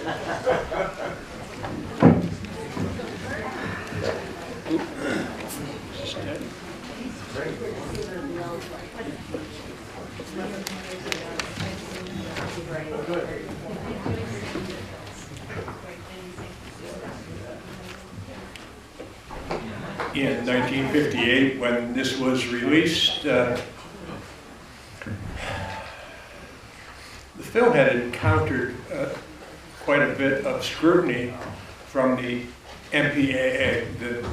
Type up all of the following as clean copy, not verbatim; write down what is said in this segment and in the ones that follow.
In 1958, when this was released, the film had encountered quite a bit of scrutiny from the MPAA, the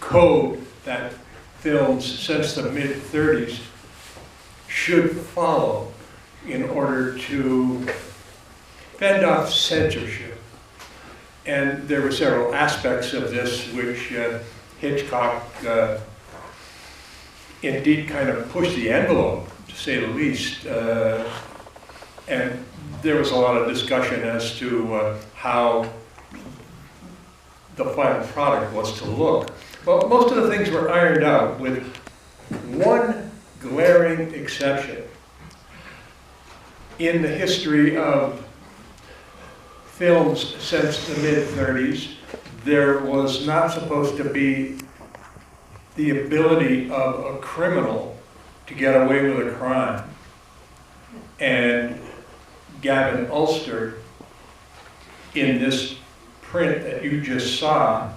code that films since the mid-30s should follow in order to fend off censorship. And there were several aspects of this which Hitchcock indeed kind of pushed the envelope, to say the least. And there was a lot of discussion as to how the final product was to look. Well, most of the things were ironed out with one glaring exception. In the history of films since the mid-30s, there was not supposed to be the ability of a criminal to get away with a crime. And Gavin Ulster, in this print that you just saw,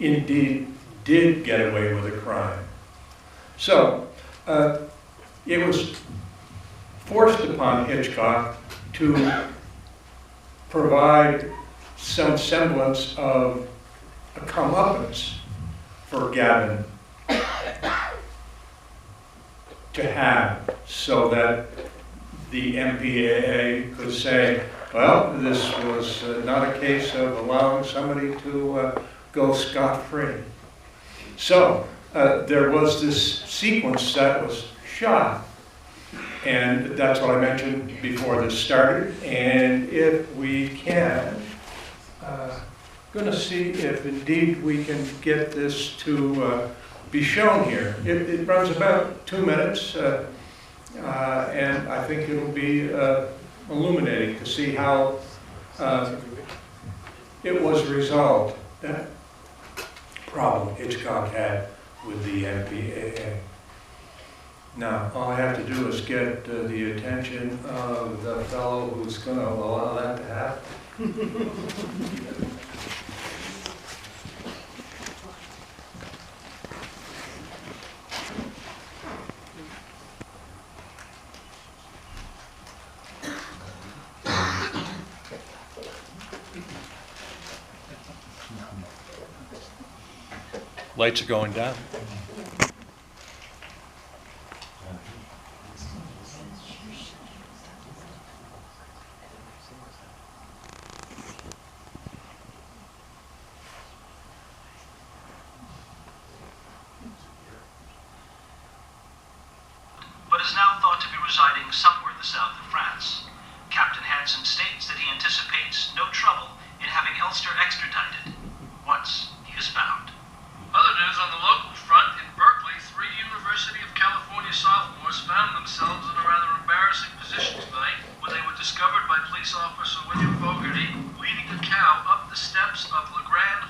indeed did get away with a crime. So it was forced upon Hitchcock to provide some semblance of a comeuppance for Gavin to have, so that the MPAA could say, well, this was not a case of allowing somebody to go scot-free. So there was this sequence that was shot, and that's what I mentioned before this started. And if we can, going to see if indeed we can get this to be shown here. It runs about 2 minutes, and I think it'll be illuminating to see how it was resolved, that problem Hitchcock had with the MPAA. Now, all I have to do is get the attention of the fellow who's going to allow that to happen. Lights are going down. But is now thought to be residing somewhere in the south of France. Captain Hansen states that he anticipates no trouble in having Elster extradited once he is found. Other news on the local front, in Berkeley, 3 University of California sophomores found themselves in a rather embarrassing position tonight when they were discovered by police officer William Fogarty leading a cow up the steps of Le Grand.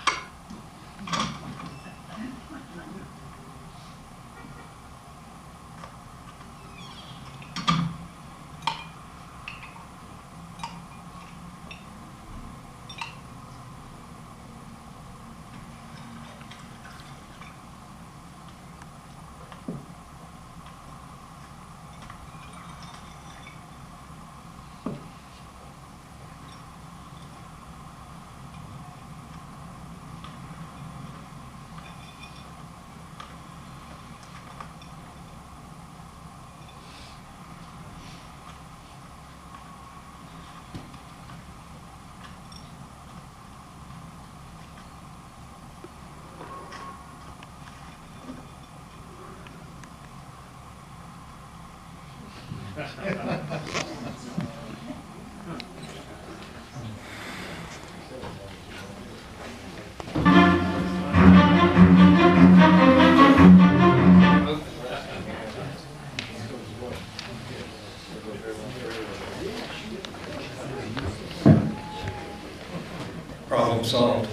problem solved.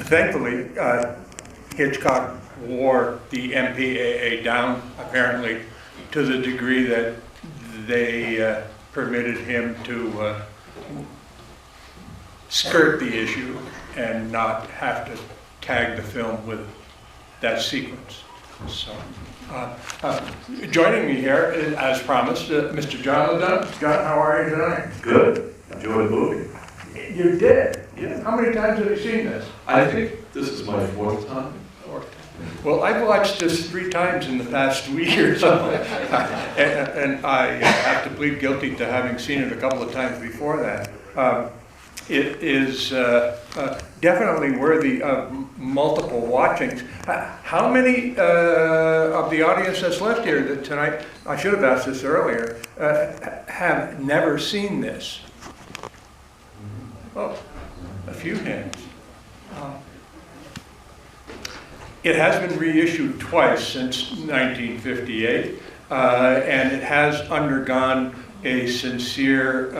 Thankfully, Hitchcock wore the MPAA down, apparently, to the degree that they permitted him to skirt the issue and not have to tag the film with that sequence. So, joining me here, as promised, Mr. John LeDonne. John, how are you tonight? Good. Enjoyed the movie. You did? Yeah. How many times have you seen this? I think this is my fourth time. Well, I've watched this 3 times in the past 2 years, and I have to plead guilty to having seen it a couple of times before that. It is definitely worthy of multiple watchings. How many of the audience that's left here tonight, I should have asked this earlier, have never seen this? Oh, a few hands. It has been reissued twice since 1958, and it has undergone a sincere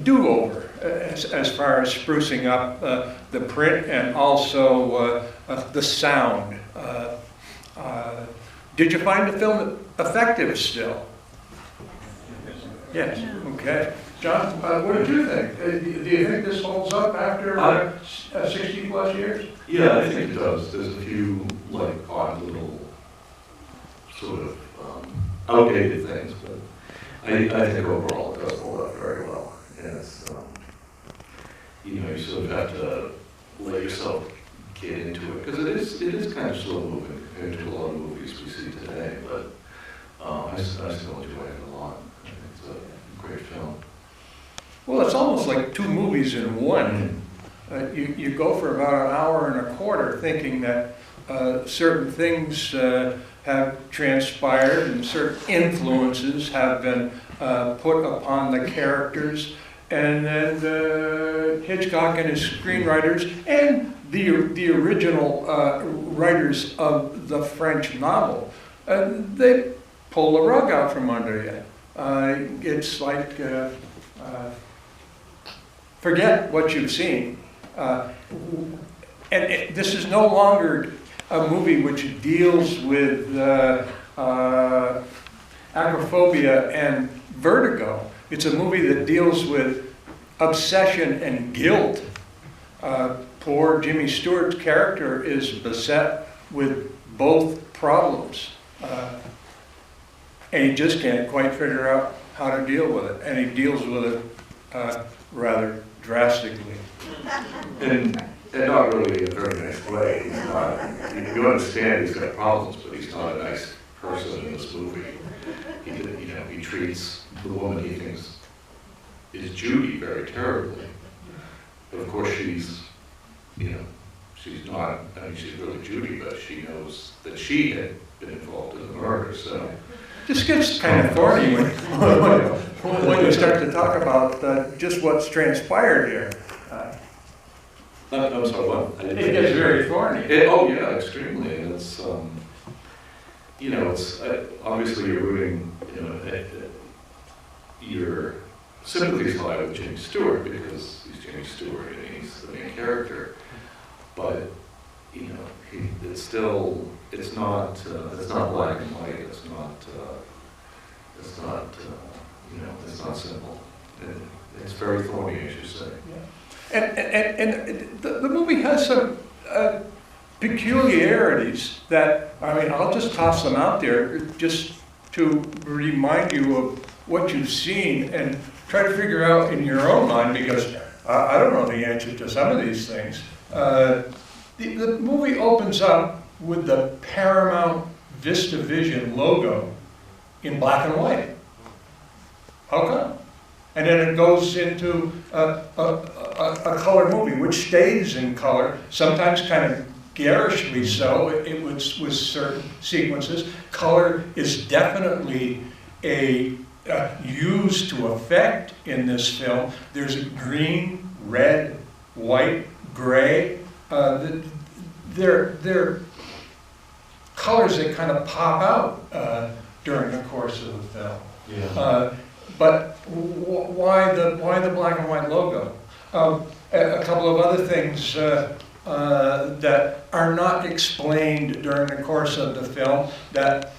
do-over as far as sprucing up the print and also the sound. Did you find the film effective still? Yes. Okay. John, what did you think? Do you think this holds up after 60 plus years? Yeah, I think it does. There's a few like odd little sort of outdated things, but I think overall it does hold up very well. And it's, you know, you sort of have to let yourself get into it because it is kind of slow moving compared to a lot of movies we see today. But I still enjoy it a lot. I think it's a great film. Well, it's almost like 2 movies in one. You go for about an hour and a quarter thinking that certain things have transpired and certain influences have been put upon the characters, and then Hitchcock and his screenwriters and the original writers of the French novel, they pull the rug out from under you. It's like forget what you've seen. This is no longer a movie which deals with acrophobia and vertigo. It's a movie that deals with obsession and guilt. Poor Jimmy Stewart's character is beset with both problems. And he just can't quite figure out how to deal with it. And he deals with it rather drastically. And not really in a very nice way. He's not, you understand he's got problems, but he's not a nice person in this movie. He treats the woman he thinks is Judy very terribly. But of course she's not, I mean, she's really Judy, but she knows that she had been involved in the murder, so. This gets kind of thorny when you start to talk about just what's transpired here. I'm sorry, what? It gets very thorny. Oh yeah, extremely. And it's, it's obviously you're rooting, your sympathies lie with Jimmy Stewart because he's Jimmy Stewart and he's the main character. But it's still, it's not black and white. It's not simple. It's very thorny, as you say. Yeah. And the movie has some peculiarities that, I mean, I'll just toss them out there just to remind you of what you've seen and try to figure out in your own mind, because I don't know the answer to some of these things. The movie opens up with the Paramount VistaVision logo in black and white. How come? And then it goes into a color movie, which stays in color, sometimes kind of garishly so, it was with certain sequences. Color is definitely used to effect in this film. There's a green, red, white, gray. They're colors that kind of pop out during the course of the film. Yeah. But why the black and white logo? A couple of other things that are not explained during the course of the film. That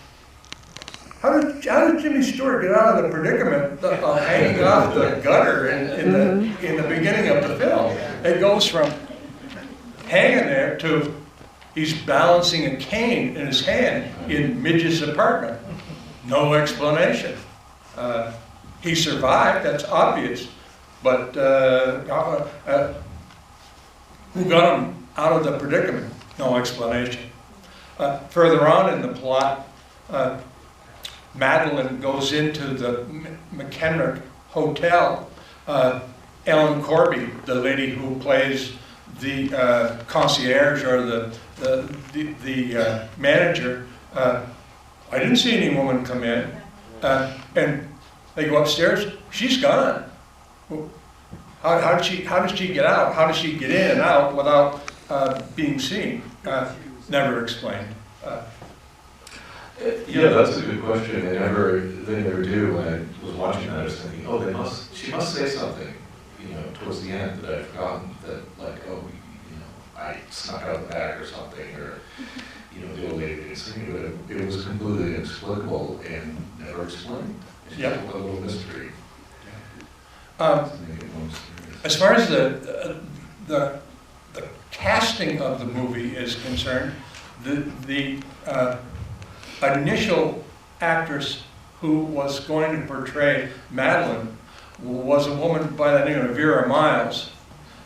how did Jimmy Stewart get out of the predicament of hanging off the gutter in the beginning of the film? It goes from hanging there to he's balancing a cane in his hand in Midge's apartment. No explanation. He survived, that's obvious, but who got him out of the predicament? No explanation. Further on in the plot, Madeline goes into the McKenrick Hotel. Ellen Corby, the lady who plays the concierge or the manager, I didn't see any woman come in. And they go upstairs, she's gone. How did she get out? How does she get in and out without being seen? Never explained. Yeah, that's a good question. They never do. When I was watching that, I was thinking, oh, she must say something, towards the end that I've forgotten, that like, oh, I snuck out the back or something, or the old lady didn't see me, but it was completely inexplicable and never explained. It's just a little mystery. As far as the casting of the movie is concerned, the initial actress who was going to portray Madeline was a woman by the name of Vera Miles.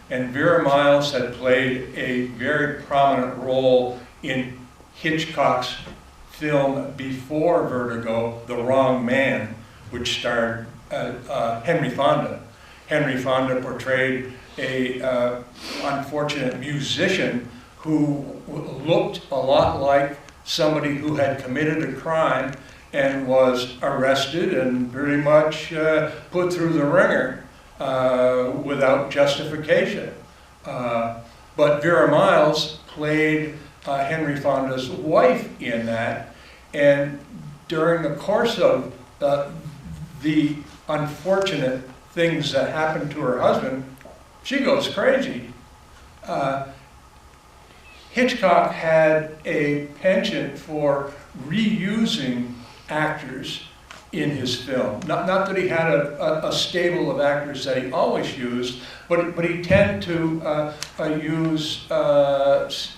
And Vera Miles had played a very prominent role in Hitchcock's film before Vertigo, The Wrong Man, which starred Henry Fonda. Henry Fonda portrayed a unfortunate musician who looked a lot like somebody who had committed a crime and was arrested and pretty much put through the ringer without justification. But Vera Miles played Henry Fonda's wife in that, and during the course of the unfortunate things that happened to her husband, she goes crazy. Hitchcock had a penchant for reusing actors in his film. Not that he had a stable of actors that he always used, but he tended to use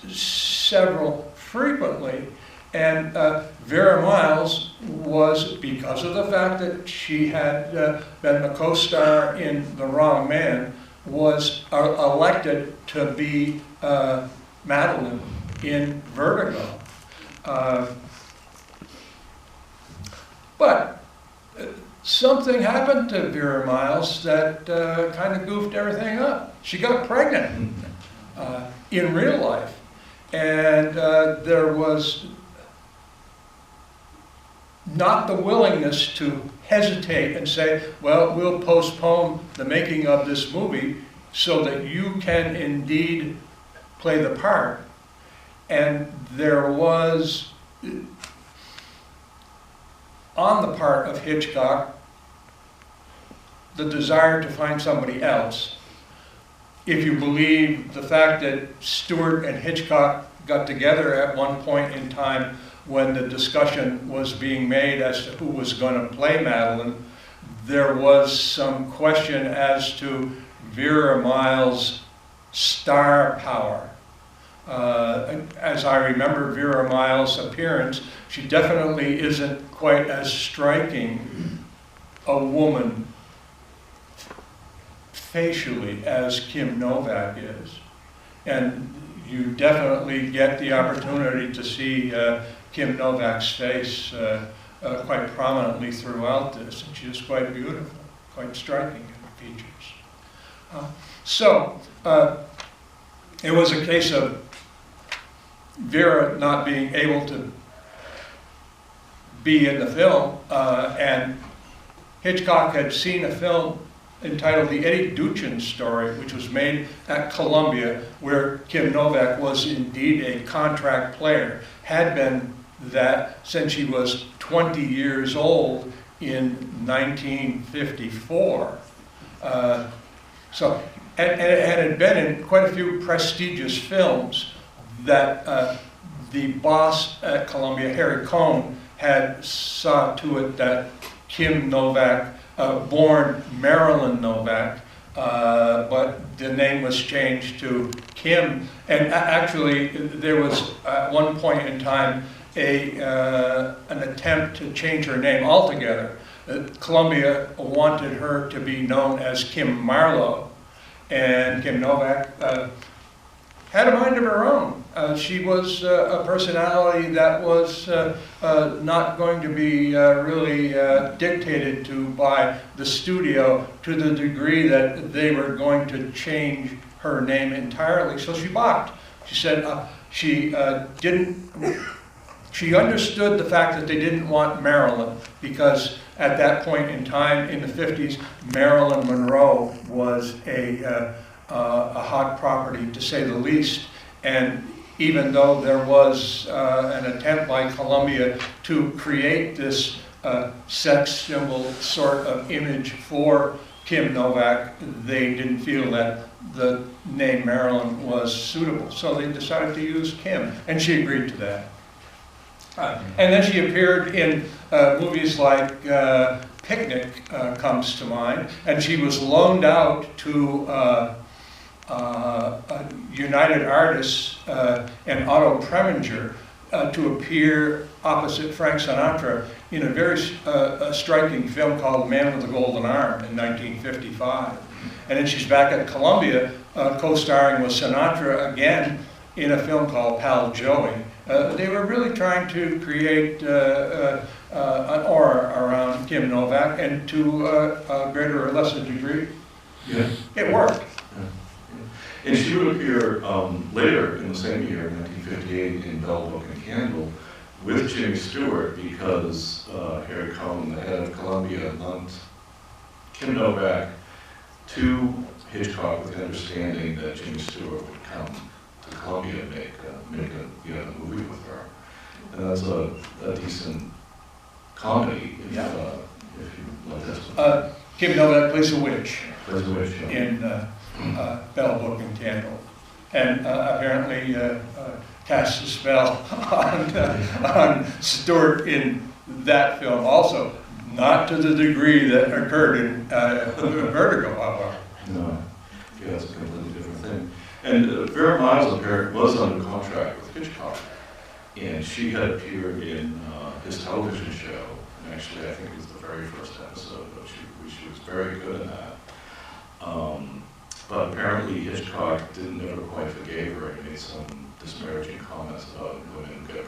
several frequently. And Vera Miles was, because of the fact that she had been the co-star in The Wrong Man, was elected to be Madeline in Vertigo. But something happened to Vera Miles that kind of goofed everything up. She got pregnant in real life. And there was not the willingness to hesitate and say, well, we'll postpone the making of this movie so that you can indeed play the part. And there was, on the part of Hitchcock, the desire to find somebody else. If you believe the fact that Stewart and Hitchcock got together at one point in time when the discussion was being made as to who was going to play Madeline, there was some question as to Vera Miles' star power. As I remember Vera Miles' appearance, she definitely isn't quite as striking a woman facially as Kim Novak is. And you definitely get the opportunity to see Kim Novak's face quite prominently throughout this, and she is quite beautiful, quite striking in her features. It was a case of Vera not being able to be in the film, and Hitchcock had seen a film entitled The Eddie Duchin Story, which was made at Columbia, where Kim Novak was indeed a contract player, had been that since she was 20 years old in 1954, and it had been in quite a few prestigious films that the boss at Columbia, Harry Cohn, had saw to it that Kim Novak, born Marilyn Novak, but the name was changed to Kim. And actually, there was at one point in time an attempt to change her name altogether. Columbia wanted her to be known as Kim Marlowe, and Kim Novak had a mind of her own. She was a personality that was not going to be really dictated to by the studio to the degree that they were going to change her name entirely. So she balked. She said she understood the fact that they didn't want Marilyn, because at that point in time in the 50s, Marilyn Monroe was a hot property, to say the least. And even though there was an attempt by Columbia to create this sex symbol sort of image for Kim Novak, they didn't feel that the name Marilyn was suitable. So they decided to use Kim, and she agreed to that. And then she appeared in movies like Picnic comes to mind, and she was loaned out to United Artists and Otto Preminger to appear opposite Frank Sinatra in a very striking film called Man with the Golden Arm in 1955. And then she's back at Columbia co-starring with Sinatra again in a film called Pal Joey. They were really trying to create an aura around Kim Novak, and to a greater or lesser degree, it worked. And she would appear later in the same year, 1958, in Bell, Book and Candle with Jimmy Stewart, because Harry Cohn, the head of Columbia, lent Kim Novak to Hitchcock with the understanding that Jimmy Stewart would come to Columbia and make a movie with her. And that's a decent comedy, if you like this one. Kim Novak plays a witch. Plays a witch, yeah. In Bell, Book and Candle, and apparently cast a spell on Stewart in that film also, not to the degree that occurred in Vertigo, however. No, yeah, that's a completely different thing. And Vera Miles was under contract with Hitchcock, and she had appeared in his television show, and actually I think it was the very first episode, but she was very good in that. But apparently Hitchcock never quite forgave her, and made some disparaging comments about women who get